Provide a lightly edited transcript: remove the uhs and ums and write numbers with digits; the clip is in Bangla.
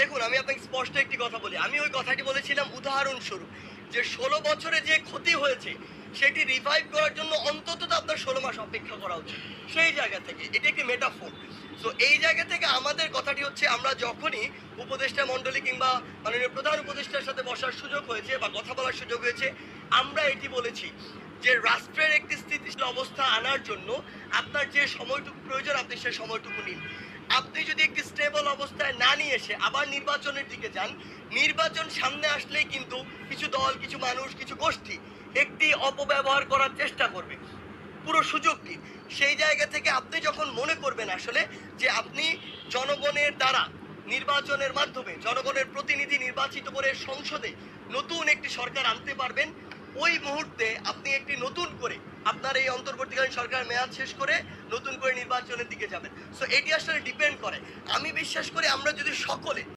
দেখুন, আমি আপনাকে স্পষ্ট একটি কথা বলি। আমি ওই কথাটি বলেছিলাম উদাহরণস্বরূপ যে ১৬ বছরে যে ক্ষতি হয়েছে সেটি রিভাইভ করার জন্য অন্তত তো আপনার ১৬ মাস অপেক্ষা করা উচিত। সেই জায়গা থেকে এটি একটি মেটাফোর। সো এই জায়গা থেকে আমাদের কথাটি হচ্ছে, আমরা যখনই উপদেষ্টা মণ্ডলী কিংবা মাননীয় প্রধান উপদেষ্টার সাথে বসার সুযোগ হয়েছে বা কথা বলার সুযোগ হয়েছে, আমরা এটি বলেছি যে রাষ্ট্রের একটি স্থিতিশীল অবস্থা আনার জন্য আপনার যে সময়টুকু প্রয়োজন আপনি সে সময়টুকু নিন। আপনি যদি একটি স্টেবল অবস্থায় না নিয়ে এসে আবার নির্বাচনের দিকে যান, নির্বাচন সামনে আসলেই কিন্তু কিছু দল, কিছু মানুষ, কিছু গোষ্ঠী একটি অপব্যবহার করার চেষ্টা করবে পুরো সুযোগটি। সেই জায়গা থেকে আপনি যখন মনে করবেন আসলে যে আপনি জনগণের দ্বারা নির্বাচনের মাধ্যমে জনগণের প্রতিনিধি নির্বাচিত করে সংসদে নতুন একটি সরকার আনতে পারবেন, ওই মুহূর্তে আপনি একটি নতুন করে আপনার এই অন্তর্বর্তীকালীন সরকার মেয়াদ শেষ করে নতুন করে নির্বাচনের দিকে যাবেন। সো এটি আসলে ডিপেন্ড করে। আমি বিশ্বাস করি আমরা যদি সকলে